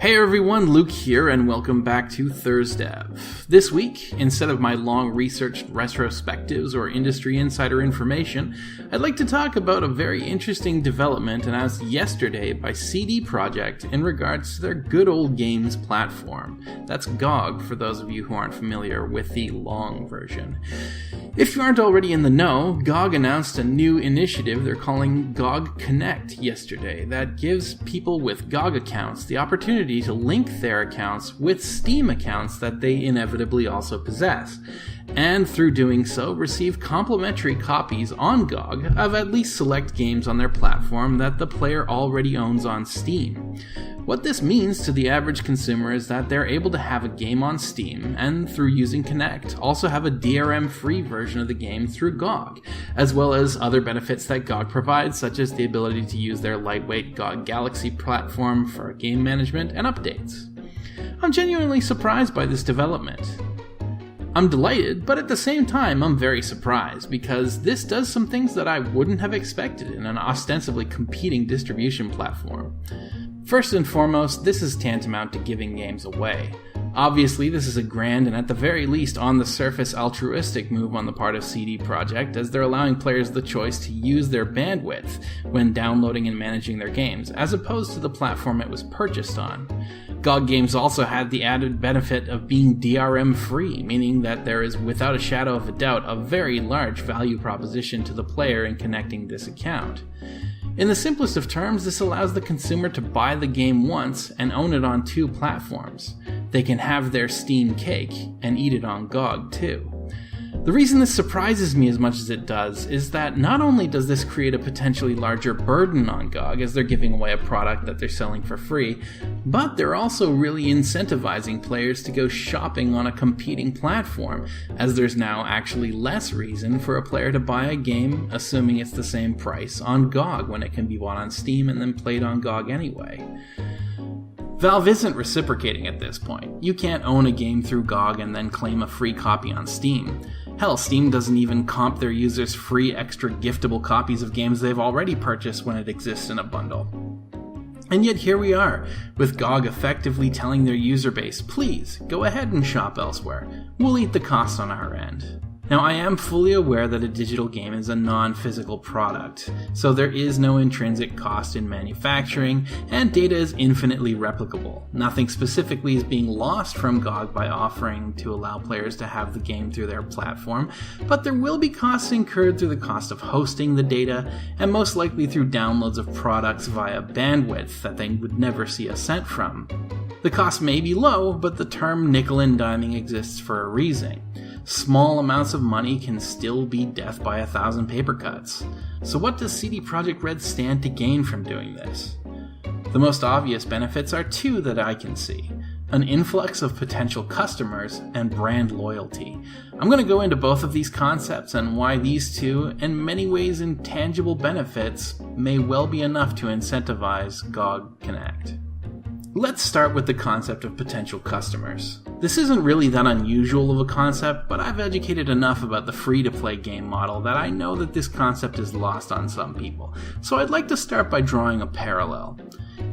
Hey everyone, Luke here, and welcome back to ThursDev. This week, instead of my long researched retrospectives or industry insider information, I'd like to talk about a very interesting development announced yesterday by CD Projekt in regards to their good old games platform. That's GOG, for those of you who aren't familiar with the long version. If you aren't already in the know, GOG announced a new initiative they're calling GOG Connect yesterday that gives people with GOG accounts the opportunity to link their accounts with Steam accounts that they inevitably also possess, and through doing so receive complimentary copies on GOG of at least select games on their platform that the player already owns on Steam. What this means to the average consumer is that they're able to have a game on Steam, and through using Connect, also have a DRM-free version of the game through GOG, as well as other benefits that GOG provides, such as the ability to use their lightweight GOG Galaxy platform for game management and updates. I'm genuinely surprised by this development. I'm delighted, but at the same time I'm very surprised, because this does some things that I wouldn't have expected in an ostensibly competing distribution platform. First and foremost, this is tantamount to giving games away. Obviously, this is a grand and at the very least on the surface altruistic move on the part of CD Projekt, as they're allowing players the choice to use their bandwidth when downloading and managing their games, as opposed to the platform it was purchased on. GOG games also had the added benefit of being DRM-free, meaning that there is without a shadow of a doubt a very large value proposition to the player in connecting this account. In the simplest of terms, this allows the consumer to buy the game once and own it on two platforms. They can have their Steam cake and eat it on GOG too. The reason this surprises me as much as it does is that not only does this create a potentially larger burden on GOG as they're giving away a product that they're selling for free, but they're also really incentivizing players to go shopping on a competing platform, as there's now actually less reason for a player to buy a game, assuming it's the same price, on GOG when it can be bought on Steam and then played on GOG anyway. Valve isn't reciprocating at this point. You can't own a game through GOG and then claim a free copy on Steam. Hell, Steam doesn't even comp their users free extra giftable copies of games they've already purchased when it exists in a bundle. And yet here we are, with GOG effectively telling their user base, please, go ahead and shop elsewhere. We'll eat the costs on our end. Now, I am fully aware that a digital game is a non-physical product, so there is no intrinsic cost in manufacturing, and data is infinitely replicable. Nothing specifically is being lost from GOG by offering to allow players to have the game through their platform, but there will be costs incurred through the cost of hosting the data, and most likely through downloads of products via bandwidth that they would never see a cent from. The cost may be low, but the term nickel and diming exists for a reason. Small amounts of money can still be death by 1,000 paper cuts. So what does CD Projekt Red stand to gain from doing this? The most obvious benefits are two that I can see: an influx of potential customers and brand loyalty. I'm going to go into both of these concepts and why these two, in many ways intangible benefits, may well be enough to incentivize GOG Connect. Let's start with the concept of potential customers. This isn't really that unusual of a concept, but I've educated enough about the free-to-play game model that I know that this concept is lost on some people, so I'd like to start by drawing a parallel.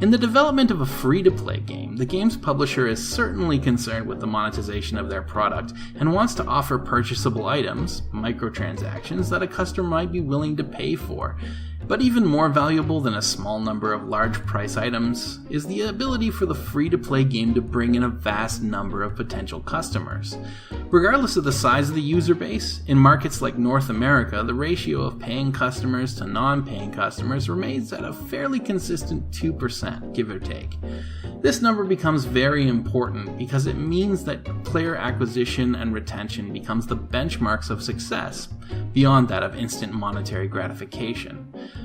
In the development of a free-to-play game, the game's publisher is certainly concerned with the monetization of their product and wants to offer purchasable items, microtransactions, that a customer might be willing to pay for. But even more valuable than a small number of large price items is the ability for the free-to-play game to bring in a vast number of potential customers. Regardless of the size of the user base, in markets like North America, the ratio of paying customers to non-paying customers remains at a fairly consistent 2%, give or take. This number becomes very important because it means that player acquisition and retention becomes the benchmarks of success, beyond that of instant monetary gratification.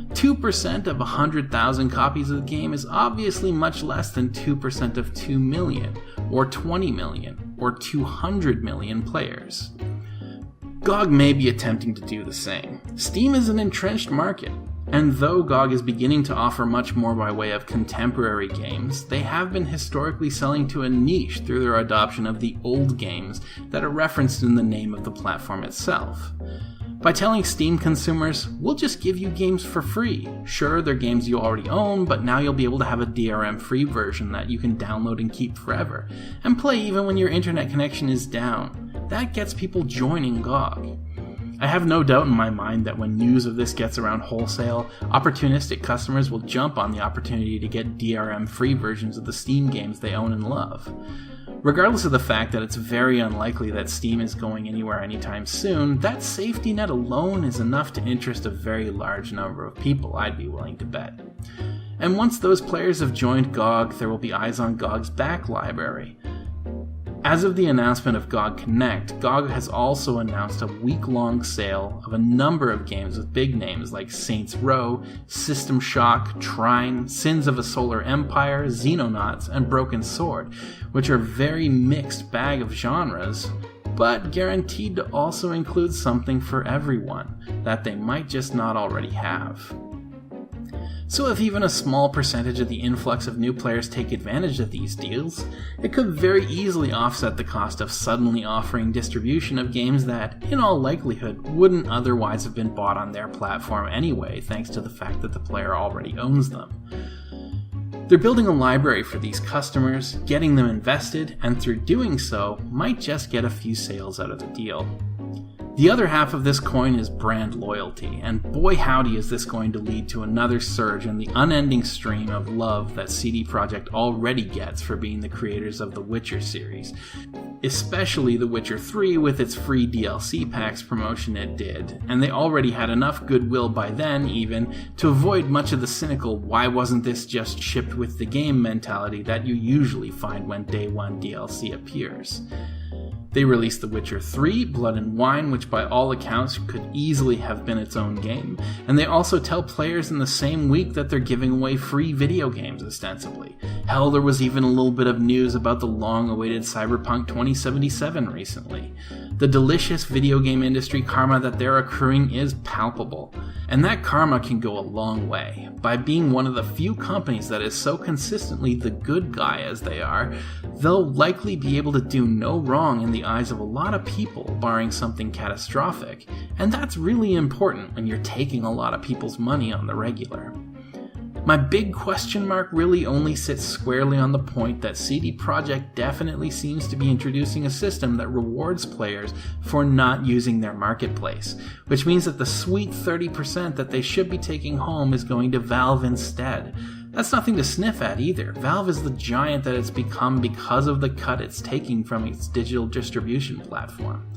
2% of 100,000 copies of the game is obviously much less than 2% of 2 million, or 20 million, or 200 million players. GOG may be attempting to do the same. Steam is an entrenched market, and though GOG is beginning to offer much more by way of contemporary games, they have been historically selling to a niche through their adoption of the old games that are referenced in the name of the platform itself. by telling Steam consumers, we'll just give you games for free. Sure, they're games you already own, but now you'll be able to have a DRM-free version that you can download and keep forever, and play even when your internet connection is down. That gets people joining GOG. I have no doubt in my mind that when news of this gets around wholesale, opportunistic customers will jump on the opportunity to get DRM-free versions of the Steam games they own and love. Regardless of the fact that it's very unlikely that Steam is going anywhere anytime soon, that safety net alone is enough to interest a very large number of people, I'd be willing to bet. And once those players have joined GOG, there will be eyes on GOG's back library. As of the announcement of GOG Connect, GOG has also announced a week-long sale of a number of games with big names like Saints Row, System Shock, Trine, Sins of a Solar Empire, Xenonauts, and Broken Sword, which are a very mixed bag of genres, but guaranteed to also include something for everyone that they might just not already have. So if even a small percentage of the influx of new players take advantage of these deals, it could very easily offset the cost of suddenly offering distribution of games that, in all likelihood, wouldn't otherwise have been bought on their platform anyway, thanks to the fact that the player already owns them. They're building a library for these customers, getting them invested, and through doing so, might just get a few sales out of the deal. The other half of this coin is brand loyalty, and boy howdy is this going to lead to another surge in the unending stream of love that CD Projekt already gets for being the creators of the Witcher series, especially The Witcher 3 with its free DLC packs promotion it did, and they already had enough goodwill by then even to avoid much of the cynical why wasn't this just shipped with the game mentality that you usually find when Day 1 DLC appears. They released The Witcher 3, Blood and Wine, which by all accounts could easily have been its own game, and they also tell players in the same week that they're giving away free video games ostensibly. Hell, there was even a little bit of news about the long-awaited Cyberpunk 2077 recently. The delicious video game industry karma that they're accruing is palpable, and that karma can go a long way. By being one of the few companies that is so consistently the good guy as they are, they'll likely be able to do no wrong in the eyes of a lot of people, barring something catastrophic, and that's really important when you're taking a lot of people's money on the regular. My big question mark really only sits squarely on the point that CD Projekt definitely seems to be introducing a system that rewards players for not using their marketplace, which means that the sweet 30% that they should be taking home is going to Valve instead. That's nothing to sniff at either. Valve is the giant that it's become because of the cut it's taking from its digital distribution platform.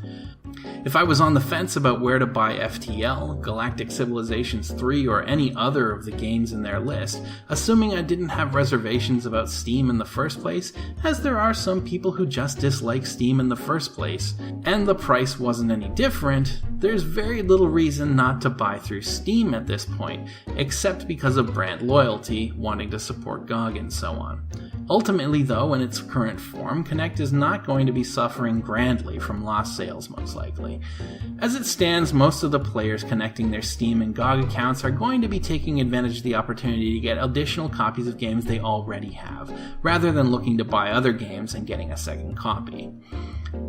If I was on the fence about where to buy FTL, Galactic Civilizations 3, or any other of the games in their list, assuming I didn't have reservations about Steam in the first place, as there are some people who just dislike Steam in the first place, and the price wasn't any different, there's very little reason not to buy through Steam at this point, except because of brand loyalty, wanting to support GOG and so on. Ultimately though, in its current form, Connect is not going to be suffering grandly from lost sales most likely. As it stands, most of the players connecting their Steam and GOG accounts are going to be taking advantage of the opportunity to get additional copies of games they already have, rather than looking to buy other games and getting a second copy.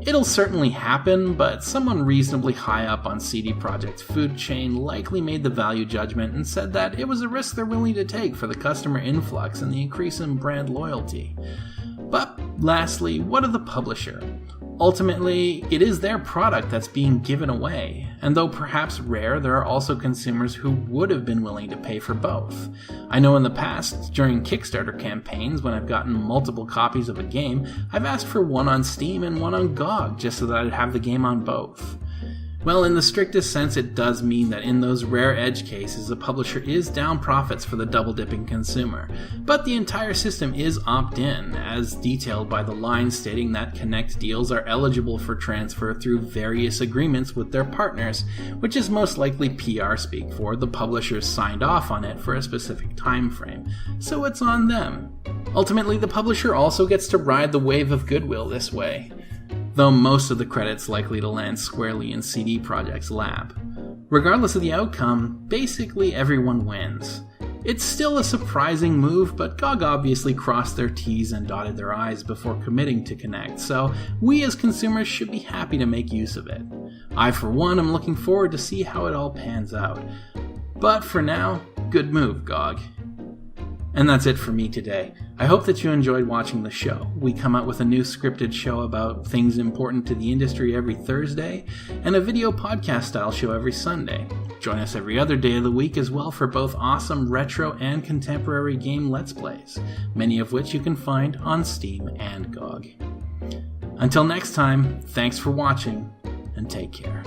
It'll certainly happen, but someone reasonably high up on CD Projekt's food chain likely made the value judgment and said that it was a risk they're willing to take for the customer influx and the increase in brand loyalty. But lastly, what of the publisher? Ultimately, it is their product that's being given away, and though perhaps rare, there are also consumers who would have been willing to pay for both. I know in the past, during Kickstarter campaigns, when I've gotten multiple copies of a game, I've asked for one on Steam and one on GOG, just so that I'd have the game on both. Well, in the strictest sense, it does mean that in those rare edge cases, the publisher is down profits for the double-dipping consumer. But the entire system is opt-in, as detailed by the line stating that Connect deals are eligible for transfer through various agreements with their partners, which is most likely PR speak for the publishers signed off on it for a specific time frame. So it's on them. Ultimately, the publisher also gets to ride the wave of goodwill this way, though most of the credit's likely to land squarely in CD Projekt's lap. Regardless of the outcome, basically everyone wins. It's still a surprising move, but GOG obviously crossed their T's and dotted their I's before committing to Connect, so we as consumers should be happy to make use of it. I, for one, am looking forward to see how it all pans out. But for now, good move, GOG. And that's it for me today. I hope that you enjoyed watching the show. We come out with a new scripted show about things important to the industry every Thursday, and a video podcast style show every Sunday. Join us every other day of the week as well for both awesome retro and contemporary game Let's Plays, many of which you can find on Steam and GOG. Until next time, thanks for watching, and take care.